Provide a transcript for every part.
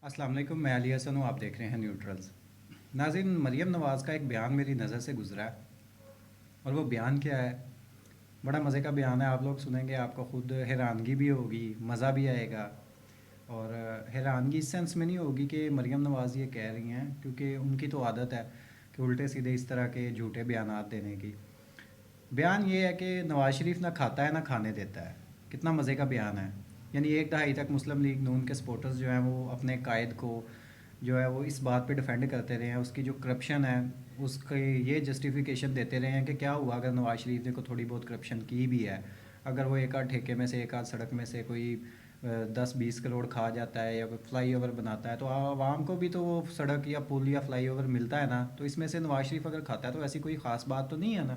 السلام علیکم، میں علی حسن ہوں، آپ دیکھ رہے ہیں نیوٹرلز۔ ناظرین، مریم نواز کا ایک بیان میری نظر سے گزرا ہے، اور وہ بیان کیا ہے؟ بڑا مزے کا بیان ہے، آپ لوگ سنیں گے آپ کو خود حیرانگی بھی ہوگی، مزہ بھی آئے گا۔ اور حیرانگی اس سینس میں نہیں ہوگی کہ مریم نواز یہ کہہ رہی ہیں، کیونکہ ان کی تو عادت ہے کہ الٹے سیدھے اس طرح کے جھوٹے بیانات دینے کی۔ بیان یہ ہے کہ نواز شریف نہ کھاتا ہے نہ کھانے دیتا ہے۔ کتنا مزے کا بیان ہے! یعنی ایک دہائی تک مسلم لیگ نون کے سپورٹرز جو ہیں وہ اپنے قائد کو جو ہے وہ اس بات پہ ڈیفینڈ کرتے رہے ہیں، اس کی جو کرپشن ہے اس کی یہ جسٹیفیکیشن دیتے رہے ہیں کہ کیا ہوا اگر نواز شریف نے کو تھوڑی بہت کرپشن کی بھی ہے، اگر وہ ایک آدھ ٹھیکے میں سے ایک آدھ سڑک میں سے کوئی 10-20 کروڑ کھا جاتا ہے یا کوئی فلائی اوور بناتا ہے تو عوام کو بھی تو وہ سڑک یا پل یا فلائی اوور ملتا ہے نا، تو اس میں سے نواز شریف اگر کھاتا ہے تو ایسی کوئی خاص بات تو نہیں ہے نا۔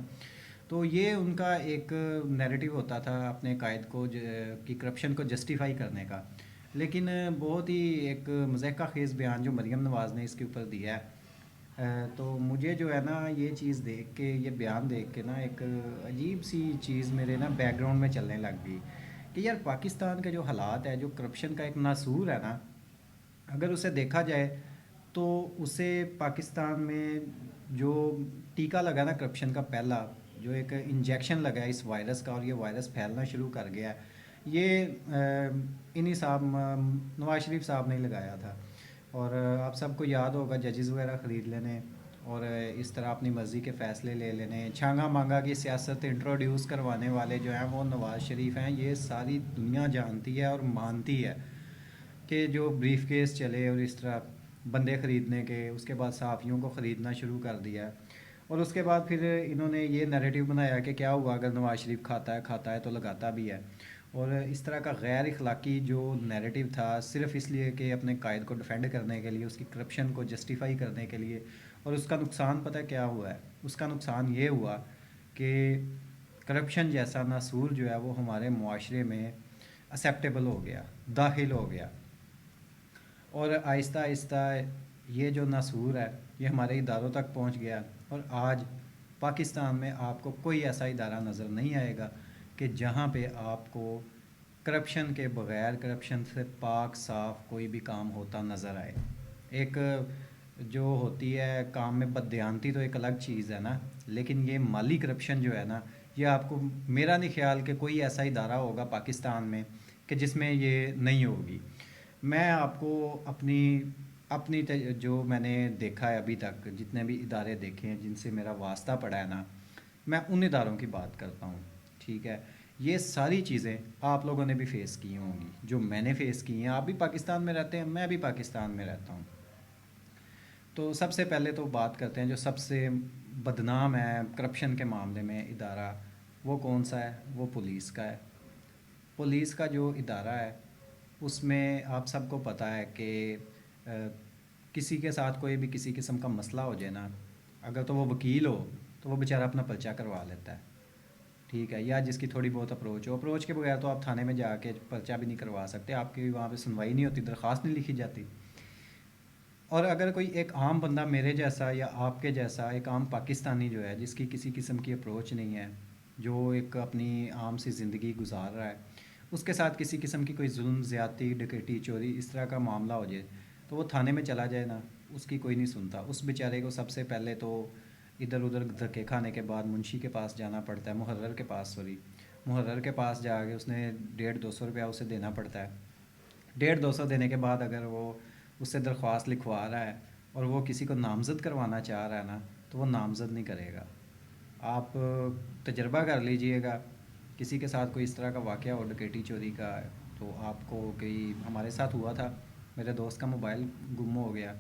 تو یہ ان کا ایک نیریٹو ہوتا تھا اپنے قائد کو کی کرپشن کو جسٹیفائی کرنے کا۔ لیکن بہت ہی ایک مضحکہ خیز بیان جو مریم نواز نے اس کے اوپر دیا ہے، تو مجھے جو ہے نا یہ چیز دیکھ کے، یہ بیان دیکھ کے نا ایک عجیب سی چیز میرے نا بیک گراؤنڈ میں چلنے لگ گئی کہ یار پاکستان کے جو حالات ہے، جو کرپشن کا ایک ناسور ہے نا، اگر اسے دیکھا جائے تو اسے پاکستان میں جو ٹیکہ لگا نا کرپشن کا پہلا، جو ایک انجیکشن لگا ہے اس وائرس کا اور یہ وائرس پھیلنا شروع کر گیا ہے، یہ انہی صاحب نواز شریف صاحب نے لگایا تھا۔ اور آپ سب کو یاد ہوگا ججز وغیرہ خرید لینے اور اس طرح اپنی مرضی کے فیصلے لے لینے، چھانگا مانگا کی سیاست انٹروڈیوس کروانے والے جو ہیں وہ نواز شریف ہیں۔ یہ ساری دنیا جانتی ہے اور مانتی ہے کہ جو بریف کیس چلے اور اس طرح بندے خریدنے کے، اس کے بعد صحافیوں کو خریدنا شروع کر دیا ہے، اور اس کے بعد پھر انہوں نے یہ نیریٹو بنایا کہ کیا ہوا اگر نواز شریف کھاتا ہے تو لگاتا بھی ہے۔ اور اس طرح کا غیر اخلاقی جو نیریٹو تھا، صرف اس لیے کہ اپنے قائد کو ڈیفینڈ کرنے کے لیے، اس کی کرپشن کو جسٹیفائی کرنے کے لیے، اور اس کا نقصان پتہ کیا ہوا ہے؟ اس کا نقصان یہ ہوا کہ کرپشن جیسا ناسور جو ہے وہ ہمارے معاشرے میں اسیپٹیبل ہو گیا، داخل ہو گیا، اور آہستہ آہستہ یہ جو ناسور ہے یہ ہمارے اداروں تک پہنچ گیا۔ اور آج پاکستان میں آپ کو کوئی ایسا ادارہ نظر نہیں آئے گا کہ جہاں پہ آپ کو کرپشن کے بغیر، کرپشن سے پاک صاف کوئی بھی کام ہوتا نظر آئے۔ ایک جو ہوتی ہے کام میں بددیانتی تو ایک الگ چیز ہے نا، لیکن یہ مالی کرپشن جو ہے نا، یہ آپ کو، میرا نہیں خیال کہ کوئی ایسا ادارہ ہوگا پاکستان میں کہ جس میں یہ نہیں ہوگی۔ میں آپ کو اپنی جو میں نے دیکھا ہے ابھی تک، جتنے بھی ادارے دیکھے ہیں جن سے میرا واسطہ پڑا ہے نا، میں ان اداروں کی بات کرتا ہوں، ٹھیک ہے؟ یہ ساری چیزیں آپ لوگوں نے بھی فیس کی ہوں گی، جو میں نے فیس کی ہیں۔ آپ بھی پاکستان میں رہتے ہیں، میں بھی پاکستان میں رہتا ہوں۔ تو سب سے پہلے تو بات کرتے ہیں جو سب سے بدنام ہے کرپشن کے معاملے میں ادارہ، وہ کون سا ہے؟ وہ پولیس کا ہے۔ پولیس کا جو ادارہ ہے اس میں آپ سب کو پتہ ہے کہ کسی کے ساتھ کوئی بھی کسی قسم کا مسئلہ ہو جائے نا، اگر تو وہ وکیل ہو تو وہ بیچارہ اپنا پرچہ کروا لیتا ہے، ٹھیک ہے؟ یا جس کی تھوڑی بہت اپروچ ہو، اپروچ کے بغیر تو آپ تھانے میں جا کے پرچہ بھی نہیں کروا سکتے، آپ کی وہاں پہ سنوائی نہیں ہوتی، درخواست نہیں لکھی جاتی۔ اور اگر کوئی ایک عام بندہ میرے جیسا یا آپ کے جیسا ایک عام پاکستانی جو ہے، جس کی کسی قسم کی اپروچ نہیں ہے، جو ایک اپنی عام سی زندگی گزار رہا ہے، اس کے ساتھ کسی قسم کی کوئی ظلم، زیادتی، ڈکیتی، چوری اس طرح کا معاملہ ہو جائے تو وہ تھانے میں چلا جائے نا، اس کی کوئی نہیں سنتا۔ اس بیچارے کو سب سے پہلے تو ادھر ادھر دھکے کھانے کے بعد منشی کے پاس جانا پڑتا ہے، محرر کے پاس، سوری، محرر کے پاس جا کے اس نے 150-200 روپیہ اسے دینا پڑتا ہے۔ 150-200 دینے کے بعد اگر وہ اس سے درخواست لکھوا رہا ہے اور وہ کسی کو نامزد کروانا چاہ رہا ہے نا، تو وہ نامزد نہیں کرے گا۔ آپ تجربہ کر لیجئے گا، کسی کے ساتھ کوئی اس طرح کا واقعہ ہو ڈکیتی چوری کا، تو آپ کو کئی، ہمارے ساتھ ہوا تھا، میرے دوست کا موبائل گم ہو گیا،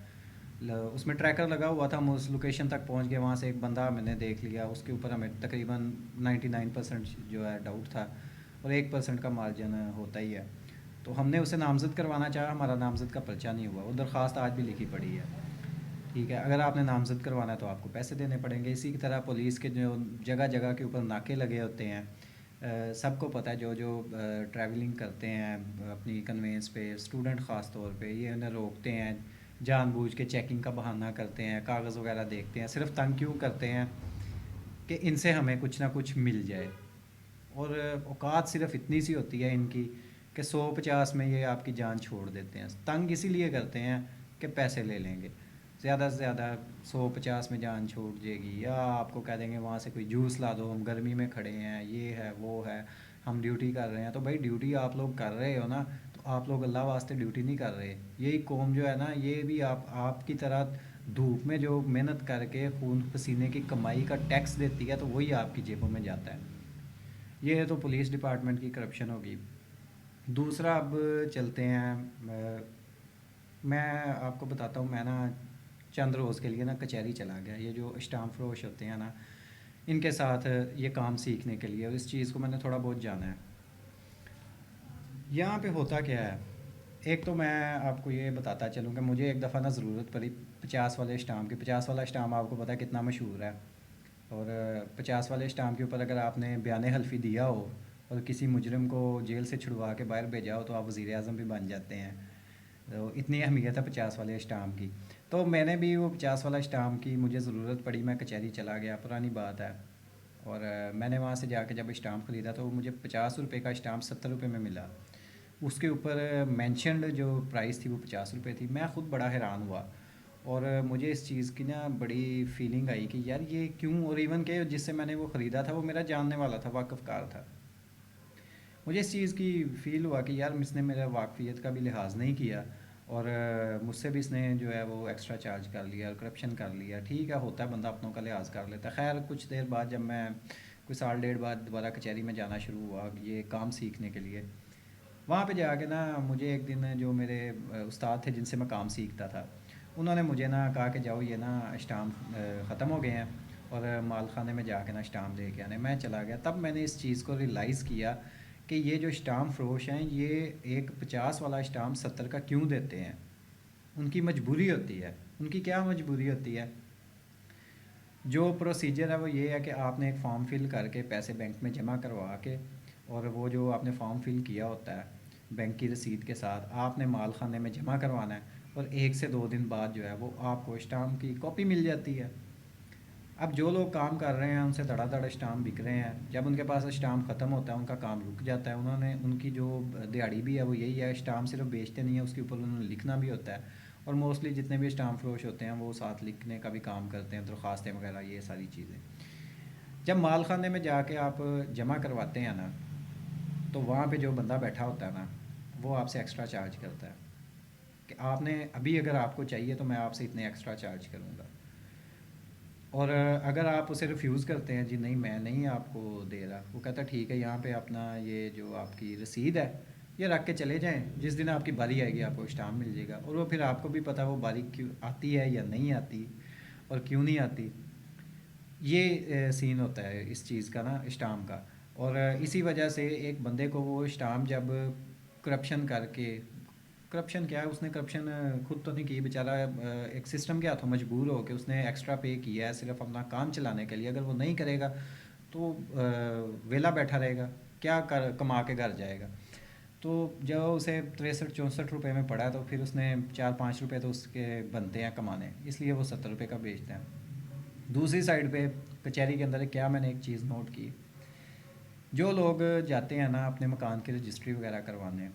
اس میں ٹریکر لگا ہوا تھا، ہم اس لوکیشن تک پہنچ گئے، وہاں سے ایک بندہ میں نے دیکھ لیا، اس کے اوپر ہمیں تقریباً 99% جو ہے ڈاؤٹ تھا، اور 1% کا مارجن ہوتا ہی ہے۔ تو ہم نے اسے نامزد کروانا چاہا، ہمارا نامزد کا پرچہ نہیں ہوا، وہ درخواست آج بھی لکھی پڑی ہے، ٹھیک ہے؟ اگر آپ نے نامزد کروانا ہے تو آپ کو پیسے دینے پڑیں گے۔ اسی کی طرح پولیس کے جو جگہ جگہ کے اوپر ناکے لگے ہوتے ہیں، سب کو پتہ ہے، جو ٹریولنگ کرتے ہیں اپنی کنوینس پہ، اسٹوڈنٹ خاص طور پہ، یہ انہیں روکتے ہیں، جان بوجھ کے چیکنگ کا بہانہ کرتے ہیں، کاغذ وغیرہ دیکھتے ہیں، صرف تنگ کیوں کرتے ہیں کہ ان سے ہمیں کچھ نہ کچھ مل جائے۔ اور اوقات صرف اتنی سی ہوتی ہے ان کی کہ 150 میں یہ آپ کی جان چھوڑ دیتے ہیں. تنگ اسی لیے کرتے ہیں کہ پیسے لے لیں گے. زیادہ سے زیادہ 150 میں جان چھوٹ جائے گی، یا آپ کو کہہ دیں گے وہاں سے کوئی جوس لا دو، ہم گرمی میں کھڑے ہیں، یہ ہے وہ ہے، ہم ڈیوٹی کر رہے ہیں. تو بھائی ڈیوٹی آپ لوگ کر رہے ہو نا، تو آپ لوگ اللہ واسطے ڈیوٹی نہیں کر رہے. یہی قوم جو ہے نا، یہ بھی آپ کی طرح دھوپ میں جو محنت کر کے خون پسینے کی کمائی کا ٹیکس دیتی ہے، تو وہی آپ کی جیبوں میں جاتا ہے. یہ تو پولیس ڈپارٹمنٹ کی کرپشن ہوگی. دوسرا اب چلتے ہیں، میں آپ کو بتاتا ہوں. میں نا چند روز کے لیے نا کچہری چلا گیا. یہ جو اسٹامپ فروش ہوتے ہیں نا، ان کے ساتھ یہ کام سیکھنے کے لیے، اور اس چیز کو میں نے تھوڑا بہت جانا ہے. یہاں پہ ہوتا کیا ہے؟ ایک تو میں آپ کو یہ بتاتا چلوں کہ مجھے ایک دفعہ نا ضرورت پڑی 50 والے اسٹامپ کی. 50 والا اسٹامپ آپ کو پتہ ہے کتنا مشہور ہے. اور 50 والے اسٹامپ کے اوپر اگر آپ نے بیان حلفی دیا ہو اور کسی مجرم کو جیل سے چھڑوا کے باہر بھیجا ہو، تو آپ وزیر اعظم بھی بن جاتے ہیں. تو اتنی اہمیت ہے 50 والے اسٹامپ کی. تو میں نے بھی وہ 50 والا اسٹامپ کی مجھے ضرورت پڑی، میں کچہری چلا گیا. پرانی بات ہے. اور میں نے وہاں سے جا کے جب اسٹامپ خریدا، تو مجھے 50 روپے کا اسٹامپ 70 روپے میں ملا. اس کے اوپر مینشنڈ جو پرائس تھی وہ 50 روپے تھی. میں خود بڑا حیران ہوا، اور مجھے اس چیز کی نا بڑی فیلنگ آئی کہ یار یہ کیوں. اور ایون کہ جس سے میں نے وہ خریدا تھا وہ میرا جاننے والا تھا، واقف کار تھا. مجھے اس چیز کی فیل ہوا کہ یار اس نے میرا واقفیت کا بھی لحاظ نہیں کیا، اور مجھ سے بھی اس نے جو ہے وہ ایکسٹرا چارج کر لیا اور کرپشن کر لیا. ٹھیک ہے، ہوتا ہے، بندہ اپنوں کا لحاظ کر لیتا ہے. خیر کچھ دیر بعد جب میں کوئی سال ڈیڑھ بعد دوبارہ کچہری میں جانا شروع ہوا یہ کام سیکھنے کے لیے، وہاں پہ جا کے نا مجھے ایک دن جو میرے استاد تھے جن سے میں کام سیکھتا تھا، انہوں نے مجھے نا کہا کہ جاؤ یہ نا اسٹامپ ختم ہو گئے ہیں، اور مال خانے میں جا کے نا اسٹامپ لے کے آنے. میں چلا گیا. تب میں نے اس چیز کو ریئلائز کیا کہ یہ جو اسٹامپ فروش ہیں، یہ ایک 50 والا اسٹامپ 70 کا کیوں دیتے ہیں. ان کی مجبوری ہوتی ہے. ان کی کیا مجبوری ہوتی ہے؟ جو پروسیجر ہے وہ یہ ہے کہ آپ نے ایک فارم فل کر کے پیسے بینک میں جمع کروا کے، اور وہ جو آپ نے فارم فل کیا ہوتا ہے بینک کی رسید کے ساتھ، آپ نے مال خانے میں جمع کروانا ہے، اور 1 سے 2 دن بعد جو ہے وہ آپ کو اسٹامپ کی کاپی مل جاتی ہے. اب جو لوگ کام کر رہے ہیں ان سے دھڑا دھڑ اسٹامپ بک رہے ہیں. جب ان کے پاس اسٹامپ ختم ہوتا ہے ان کا کام رک جاتا ہے. ان کی جو دیہڑی بھی ہے وہ یہی ہے، اسٹامپ صرف بیچتے نہیں ہیں، اس کے اوپر انہوں نے لکھنا بھی ہوتا ہے. اور موسٹلی جتنے بھی اسٹامپ فروش ہوتے ہیں وہ ساتھ لکھنے کا بھی کام کرتے ہیں، درخواستیں وغیرہ، یہ ساری چیزیں. جب مال خانے میں جا کے آپ جمع کرواتے ہیں نا، تو وہاں پہ جو بندہ بیٹھا ہوتا ہے نا، وہ آپ سے ایکسٹرا چارج کرتا ہے کہ آپ نے ابھی اگر آپ کو چاہیے تو میں آپ سے اتنے ایکسٹرا چارج کروں گا. اور اگر آپ اسے ریفیوز کرتے ہیں، جی نہیں میں نہیں آپ کو دے رہا، وہ کہتا ہے ٹھیک ہے یہاں پہ اپنا یہ جو آپ کی رسید ہے یہ رکھ کے چلے جائیں، جس دن آپ کی باری آئے گی آپ کو اسٹامپ مل جائے گا. اور وہ پھر آپ کو بھی پتہ وہ باری کیوں آتی ہے یا نہیں آتی، اور کیوں نہیں آتی. یہ سین ہوتا ہے اس چیز کا نا، اسٹامپ کا. اور اسی وجہ سے ایک بندے کو وہ اسٹامپ جب کرپشن کر کے، کرپشن کیا ہے، اس نے کرپشن خود تو نہیں کی بیچارہ، ایک سسٹم کے ہاتھوں مجبور ہو کے اس نے ایکسٹرا پے کیا ہے صرف اپنا کام چلانے کے لیے. اگر وہ نہیں کرے گا تو ویلا بیٹھا رہے گا، کیا کما کے گھر جائے گا. تو جب اسے 63-64 روپے میں پڑا تو پھر اس نے 4-5 روپے تو اس کے بنتے ہیں کمانے، اس لیے وہ 70 روپے کا بیچتے ہیں. دوسری سائڈ پہ کچہری کے اندر کیا میں نے ایک چیز نوٹ کی، جو لوگ جاتے ہیں نا اپنے مکان کی رجسٹری وغیرہ کروانے،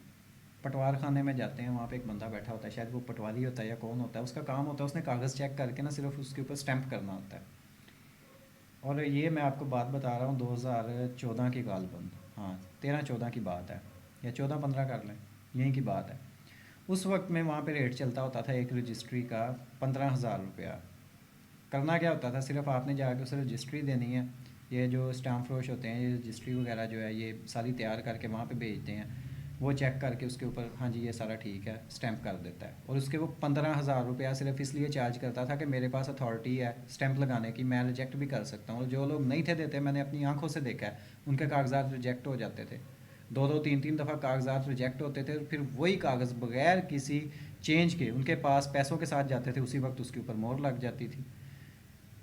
پٹوار خانے میں جاتے ہیں، وہاں پہ ایک بندہ بیٹھا ہوتا ہے، شاید وہ پٹواری ہوتا ہے یا کون ہوتا ہے، اس کا کام ہوتا ہے اس نے کاغذ چیک کر کے نا صرف اس کے اوپر اسٹیمپ کرنا ہوتا ہے. اور یہ میں آپ کو بات بتا رہا ہوں 2014 کی غالباً، ہاں 13-14 کی بات ہے، یا 14-15 کر لیں، یہیں کی بات ہے. اس وقت میں وہاں پہ ریٹ چلتا ہوتا تھا ایک رجسٹری کا 15,000 روپیہ. کرنا کیا ہوتا تھا، صرف آپ نے جا کے اسے رجسٹری دینی ہے. یہ جو اسٹامپ فروش ہوتے ہیں یہ رجسٹری وغیرہ جو ہے یہ ساری تیار کر کے وہاں پہ بھیجتے ہیں، وہ چیک کر کے اس کے اوپر ہاں جی یہ سارا ٹھیک ہے اسٹیمپ کر دیتا ہے. اور اس کے وہ 15,000 روپیہ صرف اس لیے چارج کرتا تھا کہ میرے پاس اتھارٹی ہے اسٹیمپ لگانے کی، میں ریجیکٹ بھی کر سکتا ہوں. اور جو لوگ نہیں تھے دیتے، میں نے اپنی آنکھوں سے دیکھا ہے، ان کے کاغذات ریجیکٹ ہو جاتے تھے. 2-3 دفعہ کاغذات ریجیکٹ ہوتے تھے، پھر وہی کاغذ بغیر کسی چینج کے ان کے پاس پیسوں کے ساتھ جاتے تھے، اسی وقت اس کے اوپر مہر لگ جاتی تھی.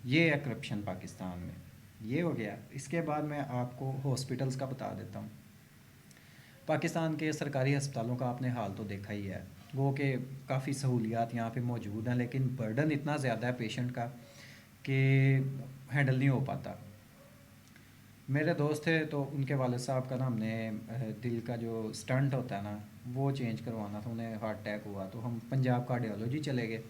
یہ ہے کرپشن پاکستان میں. یہ ہو گیا. اس کے بعد میں آپ کو ہاسپٹلس کا بتا دیتا ہوں. پاکستان کے سرکاری ہسپتالوں کا آپ نے حال تو دیکھا ہی ہے، وہ کہ کافی سہولیات یہاں پہ موجود ہیں، لیکن برڈن اتنا زیادہ ہے پیشنٹ کا کہ ہینڈل نہیں ہو پاتا. میرے دوست تھے تو ان کے والد صاحب کا نا ہم نے دل کا جو اسٹنٹ ہوتا ہے نا وہ چینج کروانا تھا، انہیں ہارٹ اٹیک ہوا تو ہم پنجاب کارڈیالوجی چلے گئے۔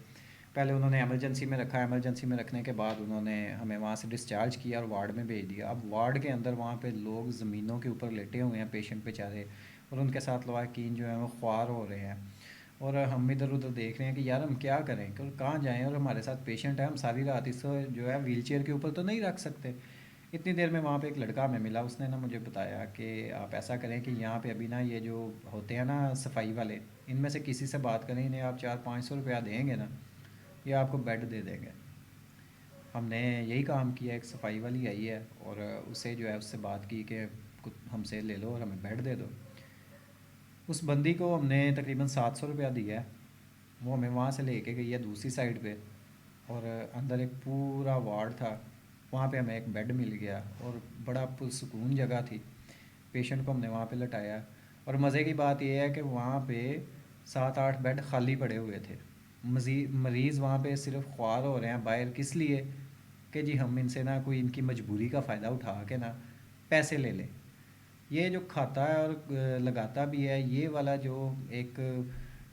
پہلے انہوں نے ایمرجنسی میں رکھا، ایمرجنسی میں رکھنے کے بعد انہوں نے ہمیں وہاں سے ڈسچارج کیا اور وارڈ میں بھیج دیا۔ اب وارڈ کے اندر وہاں پہ لوگ زمینوں کے اوپر لیٹے ہوئے ہیں، پیشنٹ بیچارے، اور ان کے ساتھ لواحقین جو ہیں وہ خوار ہو رہے ہیں، اور ہم ادھر ادھر دیکھ رہے ہیں کہ یار ہم کیا کریں کہ کہاں جائیں، اور ہمارے ساتھ پیشنٹ ہے، ہم ساری رات اس کو جو ہے ویل چیئر کے اوپر تو نہیں رکھ سکتے۔ اتنی دیر میں وہاں پہ ایک لڑکا ہمیں ملا، اس نے نا مجھے بتایا کہ آپ ایسا کریں کہ یہاں پہ ابھی نا یہ جو ہوتے ہیں نا صفائی والے، ان میں سے کسی سے بات کریں، انہیں آپ 400-500 روپیہ دیں گے نا، یہ آپ کو بیڈ دے دیں گے۔ ہم نے یہی کام کیا، ایک صفائی والی آئی ہے اور اسے جو ہے اس سے بات کی کہ ہم سے لے لو اور ہمیں بیڈ دے دو۔ اس بندی کو ہم نے تقریباً 700 روپیہ دیا ہے، وہ ہمیں وہاں سے لے کے گئی ہے دوسری سائڈ پہ، اور اندر ایک پورا وارڈ تھا، وہاں پہ ہمیں ایک بیڈ مل گیا اور بڑا پرسکون جگہ تھی۔ پیشنٹ کو ہم نے وہاں پہ لٹایا، اور مزے کی بات یہ ہے کہ وہاں پہ 7-8 بیڈ خالی پڑے ہوئے تھے۔ مریض وہاں پہ صرف خوار ہو رہے ہیں باہر، کس لیے کہ جی ہم ان سے نا کوئی ان کی مجبوری کا فائدہ اٹھا کے نا پیسے لے لیں۔ یہ جو کھاتا ہے اور لگاتا بھی ہے، یہ والا جو ایک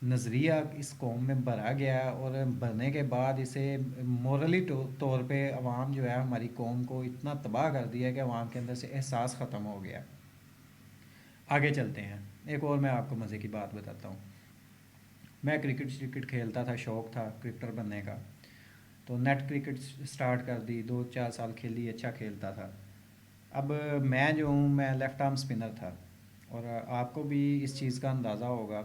نظریہ اس قوم میں بھرا گیا ہے، اور بھرنے کے بعد اسے مورلی طور پہ عوام جو ہے ہماری قوم کو اتنا تباہ کر دیا ہے کہ عوام کے اندر سے احساس ختم ہو گیا۔ آگے چلتے ہیں، ایک اور میں آپ کو مزے کی بات بتاتا ہوں۔ میں کرکٹ کھیلتا تھا، شوق تھا کرکٹر بننے کا، تو نیٹ کرکٹ سٹارٹ کر دی، 2-4 سال کھیلی، اچھا کھیلتا تھا۔ اب میں جو ہوں میں لیفٹ آرم اسپنر تھا، اور آپ کو بھی اس چیز کا اندازہ ہوگا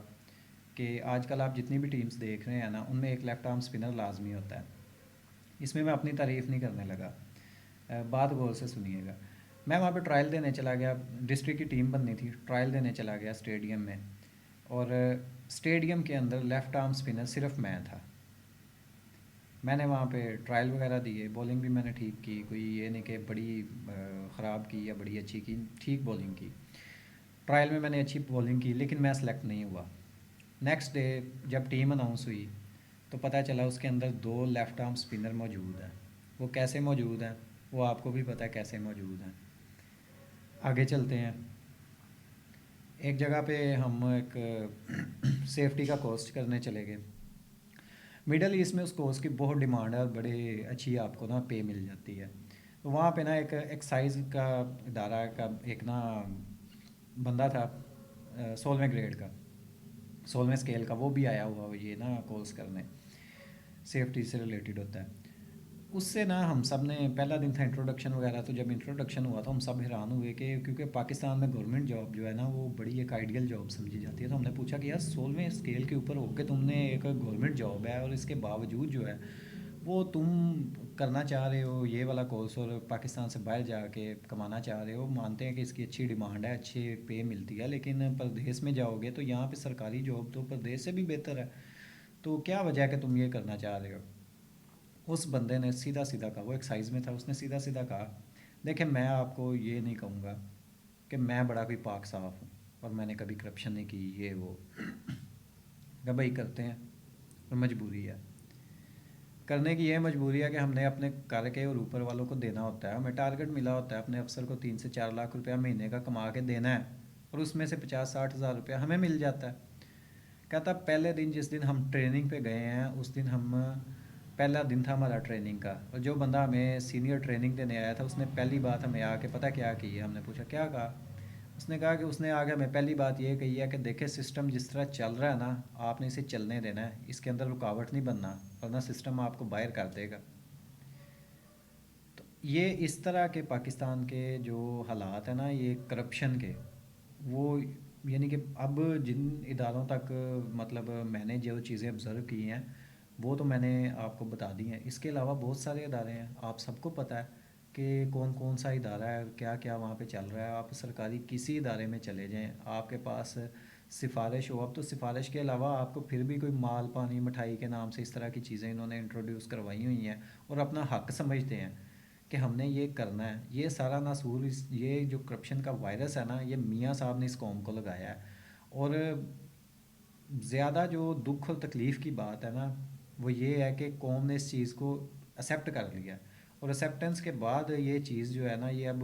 کہ آج کل آپ جتنی بھی ٹیمز دیکھ رہے ہیں نا ان میں ایک لیفٹ آرم اسپنر لازمی ہوتا ہے۔ اس میں اپنی تعریف نہیں کرنے لگا، بات غور سے سنیے گا۔ میں وہاں پہ ٹرائل دینے چلا گیا، ڈسٹرکٹ کی ٹیم بننی تھی، ٹرائل دینے چلا گیا اسٹیڈیم میں، اور اسٹیڈیم کے اندر لیفٹ آرم اسپنر صرف میں تھا۔ میں نے وہاں پہ ٹرائل وغیرہ دیے، بولنگ بھی میں نے ٹھیک کی، کوئی یہ نہیں کہ بڑی خراب کی یا بڑی اچھی کی، ٹھیک بولنگ کی۔ ٹرائل میں نے اچھی بولنگ کی لیکن میں سلیکٹ نہیں ہوا۔ نیکسٹ ڈے جب ٹیم اناؤنس ہوئی تو پتہ چلا اس کے اندر 2 لیفٹ آرم اسپنر موجود ہیں۔ وہ کیسے موجود ہیں وہ آپ کو بھی پتہ ہے کیسے موجود ہیں۔ آگے چلتے ہیں، ایک جگہ پہ ہم ایک سیفٹی کا کورس کرنے چلے گئے مڈل ایسٹ میں۔ اس کورس کی بہت ڈیمانڈ ہے اور بڑے اچھی آپ کو نا پے مل جاتی ہے۔ تو وہاں پہ نا ایک ایکسائز کا ادارہ کا ایک نا بندہ تھا، 16ویں گریڈ کا، 16ویں اسکیل کا، وہ بھی آیا ہوا یہ نا کورس کرنے، سیفٹی سے ریلیٹڈ ہوتا ہے۔ اس سے نا ہم سب نے، پہلا دن تھا انٹروڈکشن وغیرہ، تو جب انٹروڈکشن ہوا تو ہم سب حیران ہوئے کہ کیونکہ پاکستان میں گورنمنٹ جاب جو ہے نا وہ بڑی ایک آئیڈیل جاب سمجھی جاتی ہے، تو ہم نے پوچھا کہ یار 16ویں اسکیل کے اوپر ہو کے تم نے ایک گورنمنٹ جاب ہے اور اس کے باوجود جو ہے وہ تم کرنا چاہ رہے ہو یہ والا کورس، اور پاکستان سے باہر جا کے کمانا چاہ رہے ہو، مانتے ہیں کہ اس کی اچھی ڈیمانڈ ہے، اچھی پے ملتی ہے، لیکن پردیس میں جاؤ گے تو یہاں پہ سرکاری جاب تو پردیس سے بھی بہتر ہے، تو کیا وجہ ہے کہ تم یہ کرنا چاہ رہے ہو؟ اس بندے نے سیدھا سیدھا کہا، وہ ایک سائز میں تھا، اس نے سیدھا سیدھا کہا دیکھیں میں آپ کو یہ نہیں کہوں گا کہ میں بڑا کوئی پاک صاف ہوں اور میں نے کبھی کرپشن نہیں کی، یہ وہ کہ بھائی کرتے ہیں اور مجبوری ہے کرنے کی، یہ مجبوری ہے کہ ہم نے اپنے کر کے اور اوپر والوں کو دینا ہوتا ہے، ہمیں ٹارگٹ ملا ہوتا ہے اپنے افسر کو 3 سے 4 لاکھ روپیہ مہینے کا کما کے دینا ہے، اور اس میں سے 50-60 ہزار روپیہ ہمیں مل جاتا ہے۔ کہتا پہلے دن جس دن ہم ٹریننگ پہ گئے ہیں اس دن ہم، پہلا دن تھا ہمارا ٹریننگ کا، اور جو بندہ ہمیں سینئر ٹریننگ دینے آیا تھا اس نے پہلی بات ہمیں آ کے پتہ کیا کی ہے؟ ہم نے پوچھا کیا کہا؟ اس نے کہا کہ اس نے آگے ہمیں پہلی بات یہ کہی ہے کہ دیکھیں سسٹم جس طرح چل رہا ہے نا آپ نے اسے چلنے دینا ہے، اس کے اندر رکاوٹ نہیں بننا ورنہ سسٹم آپ کو باہر کر دے گا۔ تو یہ اس طرح کے پاکستان کے جو حالات ہیں نا یہ کرپشن کے، وہ یعنی کہ اب جن اداروں تک مطلب میں نے جو چیزیں آبزرو کی ہیں وہ تو میں نے آپ کو بتا دی ہیں، اس کے علاوہ بہت سارے ادارے ہیں، آپ سب کو پتہ ہے کہ کون کون سا ادارہ ہے، کیا کیا وہاں پہ چل رہا ہے۔ آپ سرکاری کسی ادارے میں چلے جائیں، آپ کے پاس سفارش ہو، اب تو سفارش کے علاوہ آپ کو پھر بھی کوئی مال پانی مٹھائی کے نام سے اس طرح کی چیزیں انہوں نے انٹروڈیوس کروائی ہوئی ہیں اور اپنا حق سمجھتے ہیں کہ ہم نے یہ کرنا ہے۔ یہ سارا ناسور، یہ جو کرپشن کا وائرس ہے نا یہ میاں صاحب نے اس قوم کو لگایا ہے، اور زیادہ جو دکھ اور تکلیف کی بات ہے نا وہ یہ ہے کہ قوم نے اس چیز کو ایکسیپٹ کر لیا، اور ایکسیپٹنس کے بعد یہ چیز جو ہے نا یہ اب